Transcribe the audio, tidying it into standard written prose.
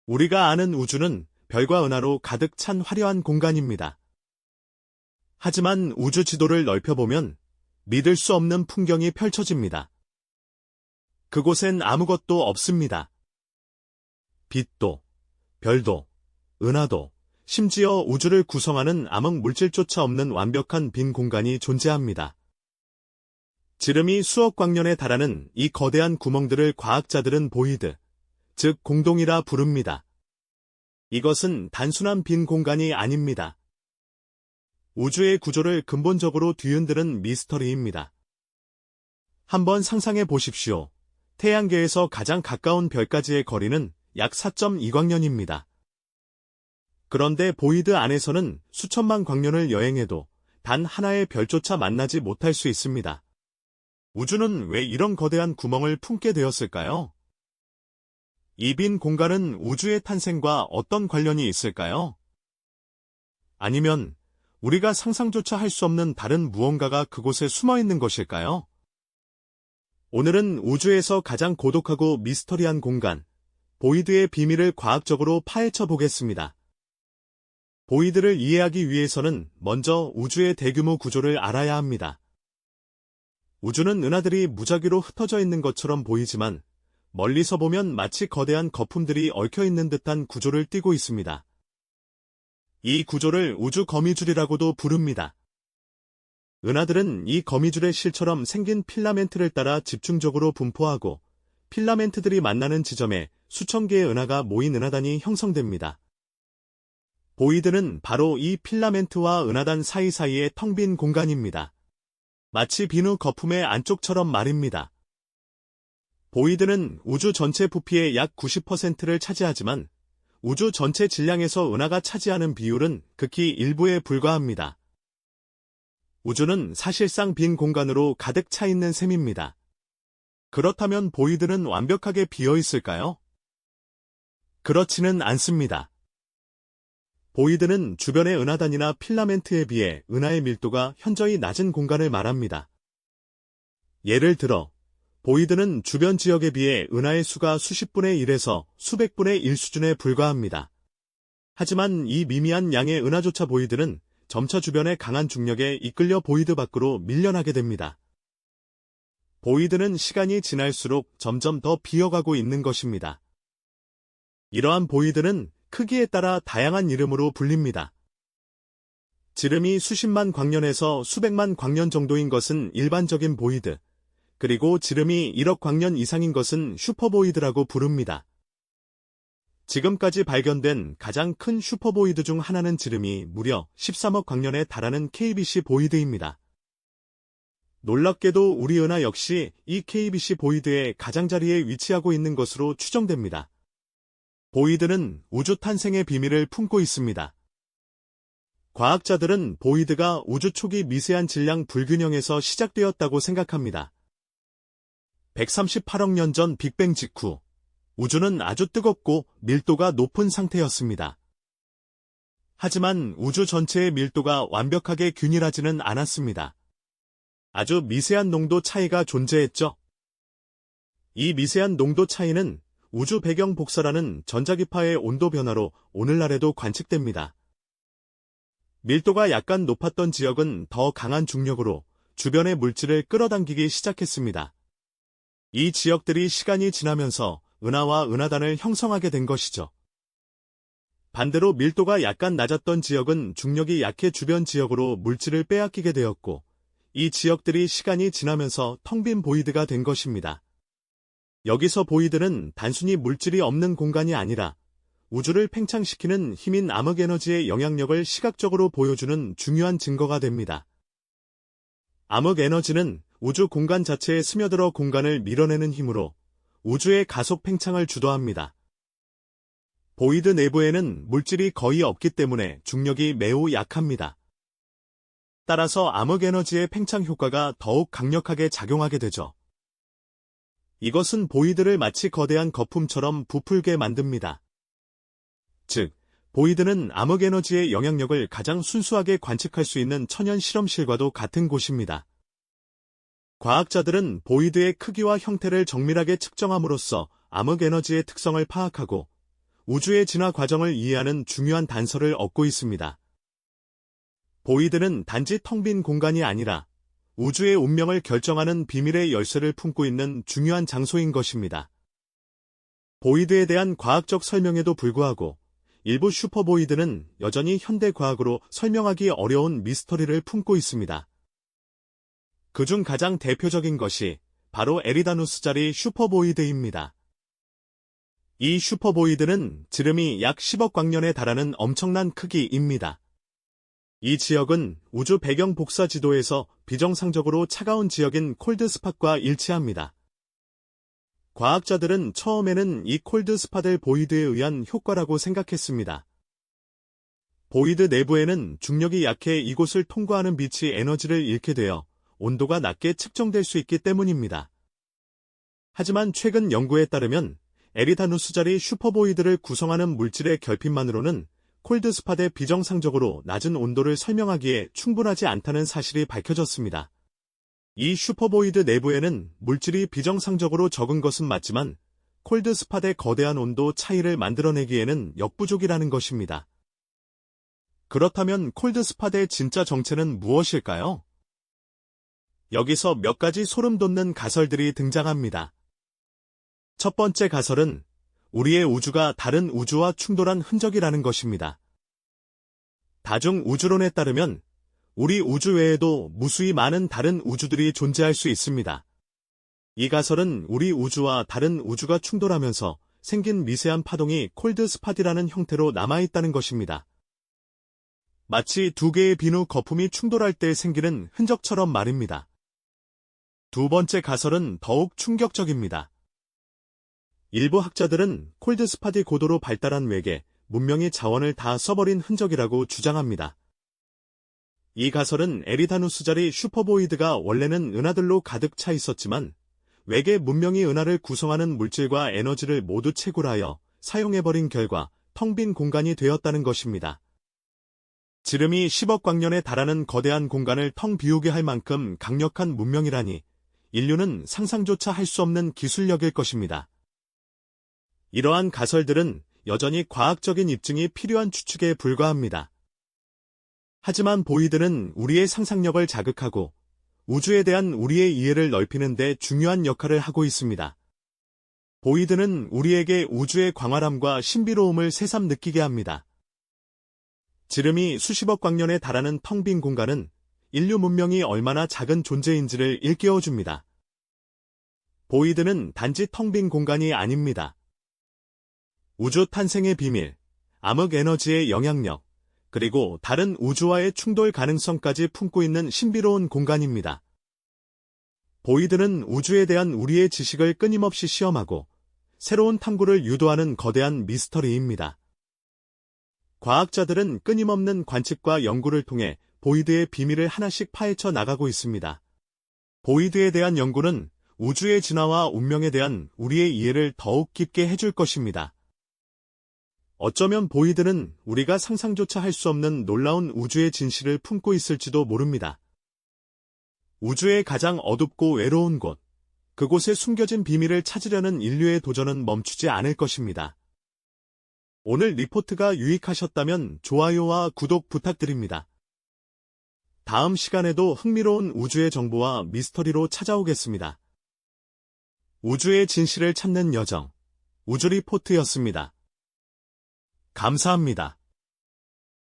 우리가 아는 우주는 별과 은하로 가득 찬 화려한 공간입니다. 하지만 우주 지도를 넓혀보면 믿을 수 없는 풍경이 펼쳐집니다. 그곳엔 아무것도 없습니다. 빛도, 별도, 은하도, 심지어 우주를 구성하는 암흑 물질조차 없는 완벽한 빈 공간이 존재합니다. 지름이 수억 광년에 달하는 이 거대한 구멍들을 과학자들은 보이드, 즉 공동이라 부릅니다. 이것은 단순한 빈 공간이 아닙니다. 우주의 구조를 근본적으로 뒤흔드는 미스터리입니다. 한번 상상해 보십시오. 태양계에서 가장 가까운 별까지의 거리는 약 4.2광년입니다. 그런데 보이드 안에서는 수천만 광년을 여행해도 단 하나의 별조차 만나지 못할 수 있습니다. 우주는 왜 이런 거대한 구멍을 품게 되었을까요? 이 빈 공간은 우주의 탄생과 어떤 관련이 있을까요? 아니면 우리가 상상조차 할 수 없는 다른 무언가가 그곳에 숨어 있는 것일까요? 오늘은 우주에서 가장 고독하고 미스터리한 공간, 보이드의 비밀을 과학적으로 파헤쳐 보겠습니다. 보이드를 이해하기 위해서는 먼저 우주의 대규모 구조를 알아야 합니다. 우주는 은하들이 무작위로 흩어져 있는 것처럼 보이지만 멀리서 보면 마치 거대한 거품들이 얽혀 있는 듯한 구조를 띠고 있습니다. 이 구조를 우주 거미줄이라고도 부릅니다. 은하들은 이 거미줄의 실처럼 생긴 필라멘트를 따라 집중적으로 분포하고 필라멘트들이 만나는 지점에 수천 개의 은하가 모인 은하단이 형성됩니다. 보이드는 바로 이 필라멘트와 은하단 사이사이의 텅 빈 공간입니다. 마치 비누 거품의 안쪽처럼 말입니다. 보이드는 우주 전체 부피의 약 90%를 차지하지만 우주 전체 질량에서 은하가 차지하는 비율은 극히 일부에 불과합니다. 우주는 사실상 빈 공간으로 가득 차 있는 셈입니다. 그렇다면 보이드는 완벽하게 비어 있을까요? 그렇지는 않습니다. 보이드는 주변의 은하단이나 필라멘트에 비해 은하의 밀도가 현저히 낮은 공간을 말합니다. 예를 들어, 보이드는 주변 지역에 비해 은하의 수가 수십분의 1에서 수백분의 1 수준에 불과합니다. 하지만 이 미미한 양의 은하조차 보이드는 점차 주변의 강한 중력에 이끌려 보이드 밖으로 밀려나게 됩니다. 보이드는 시간이 지날수록 점점 더 비어가고 있는 것입니다. 이러한 보이드는 크기에 따라 다양한 이름으로 불립니다. 지름이 수십만 광년에서 수백만 광년 정도인 것은 일반적인 보이드, 그리고 지름이 1억 광년 이상인 것은 슈퍼보이드라고 부릅니다. 지금까지 발견된 가장 큰 슈퍼보이드 중 하나는 지름이 무려 13억 광년에 달하는 KBC 보이드입니다. 놀랍게도 우리 은하 역시 이 KBC 보이드의 가장자리에 위치하고 있는 것으로 추정됩니다. 보이드는 우주 탄생의 비밀을 품고 있습니다. 과학자들은 보이드가 우주 초기 미세한 질량 불균형에서 시작되었다고 생각합니다. 138억 년 전 빅뱅 직후, 우주는 아주 뜨겁고 밀도가 높은 상태였습니다. 하지만 우주 전체의 밀도가 완벽하게 균일하지는 않았습니다. 아주 미세한 농도 차이가 존재했죠. 이 미세한 농도 차이는 우주 배경 복사라는 전자기파의 온도 변화로 오늘날에도 관측됩니다. 밀도가 약간 높았던 지역은 더 강한 중력으로 주변의 물질을 끌어당기기 시작했습니다. 이 지역들이 시간이 지나면서 은하와 은하단을 형성하게 된 것이죠. 반대로 밀도가 약간 낮았던 지역은 중력이 약해 주변 지역으로 물질을 빼앗기게 되었고, 이 지역들이 시간이 지나면서 텅 빈 보이드가 된 것입니다. 여기서 보이드는 단순히 물질이 없는 공간이 아니라 우주를 팽창시키는 힘인 암흑에너지의 영향력을 시각적으로 보여주는 중요한 증거가 됩니다. 암흑에너지는 우주 공간 자체에 스며들어 공간을 밀어내는 힘으로 우주의 가속 팽창을 주도합니다. 보이드 내부에는 물질이 거의 없기 때문에 중력이 매우 약합니다. 따라서 암흑에너지의 팽창 효과가 더욱 강력하게 작용하게 되죠. 이것은 보이드를 마치 거대한 거품처럼 부풀게 만듭니다. 즉, 보이드는 암흑에너지의 영향력을 가장 순수하게 관측할 수 있는 천연 실험실과도 같은 곳입니다. 과학자들은 보이드의 크기와 형태를 정밀하게 측정함으로써 암흑에너지의 특성을 파악하고 우주의 진화 과정을 이해하는 중요한 단서를 얻고 있습니다. 보이드는 단지 텅 빈 공간이 아니라 우주의 운명을 결정하는 비밀의 열쇠를 품고 있는 중요한 장소인 것입니다. 보이드에 대한 과학적 설명에도 불구하고 일부 슈퍼보이드는 여전히 현대 과학으로 설명하기 어려운 미스터리를 품고 있습니다. 그중 가장 대표적인 것이 바로 에리다누스자리 슈퍼보이드입니다. 이 슈퍼보이드는 지름이 약 10억 광년에 달하는 엄청난 크기입니다. 이 지역은 우주 배경 복사 지도에서 비정상적으로 차가운 지역인 콜드스팟과 일치합니다. 과학자들은 처음에는 이 콜드스팟을 보이드에 의한 효과라고 생각했습니다. 보이드 내부에는 중력이 약해 이곳을 통과하는 빛이 에너지를 잃게 되어 온도가 낮게 측정될 수 있기 때문입니다. 하지만 최근 연구에 따르면 에리다누스자리 슈퍼보이드를 구성하는 물질의 결핍만으로는 콜드스팟의 비정상적으로 낮은 온도를 설명하기에 충분하지 않다는 사실이 밝혀졌습니다. 이 슈퍼보이드 내부에는 물질이 비정상적으로 적은 것은 맞지만 콜드스팟의 거대한 온도 차이를 만들어내기에는 역부족이라는 것입니다. 그렇다면 콜드스팟의 진짜 정체는 무엇일까요? 여기서 몇 가지 소름 돋는 가설들이 등장합니다. 첫 번째 가설은 우리의 우주가 다른 우주와 충돌한 흔적이라는 것입니다. 다중 우주론에 따르면 우리 우주 외에도 무수히 많은 다른 우주들이 존재할 수 있습니다. 이 가설은 우리 우주와 다른 우주가 충돌하면서 생긴 미세한 파동이 콜드스팟이라는 형태로 남아있다는 것입니다. 마치 두 개의 비누 거품이 충돌할 때 생기는 흔적처럼 말입니다. 두 번째 가설은 더욱 충격적입니다. 일부 학자들은 콜드스팟이 고도로 발달한 외계 문명이 자원을 다 써버린 흔적이라고 주장합니다. 이 가설은 에리다누스자리 슈퍼보이드가 원래는 은하들로 가득 차 있었지만 외계 문명이 은하를 구성하는 물질과 에너지를 모두 채굴하여 사용해버린 결과 텅 빈 공간이 되었다는 것입니다. 지름이 10억 광년에 달하는 거대한 공간을 텅 비우게 할 만큼 강력한 문명이라니 인류는 상상조차 할 수 없는 기술력일 것입니다. 이러한 가설들은 여전히 과학적인 입증이 필요한 추측에 불과합니다. 하지만 보이드는 우리의 상상력을 자극하고 우주에 대한 우리의 이해를 넓히는 데 중요한 역할을 하고 있습니다. 보이드는 우리에게 우주의 광활함과 신비로움을 새삼 느끼게 합니다. 지름이 수십억 광년에 달하는 텅 빈 공간은 인류 문명이 얼마나 작은 존재인지를 일깨워줍니다. 보이드는 단지 텅 빈 공간이 아닙니다. 우주 탄생의 비밀, 암흑 에너지의 영향력, 그리고 다른 우주와의 충돌 가능성까지 품고 있는 신비로운 공간입니다. 보이드는 우주에 대한 우리의 지식을 끊임없이 시험하고 새로운 탐구를 유도하는 거대한 미스터리입니다. 과학자들은 끊임없는 관측과 연구를 통해 보이드의 비밀을 하나씩 파헤쳐 나가고 있습니다. 보이드에 대한 연구는 우주의 진화와 운명에 대한 우리의 이해를 더욱 깊게 해줄 것입니다. 어쩌면 보이드는 우리가 상상조차 할 수 없는 놀라운 우주의 진실을 품고 있을지도 모릅니다. 우주의 가장 어둡고 외로운 곳, 그곳에 숨겨진 비밀을 찾으려는 인류의 도전은 멈추지 않을 것입니다. 오늘 리포트가 유익하셨다면 좋아요와 구독 부탁드립니다. 다음 시간에도 흥미로운 우주의 정보와 미스터리로 찾아오겠습니다. 우주의 진실을 찾는 여정, 우주리포트였습니다. 감사합니다.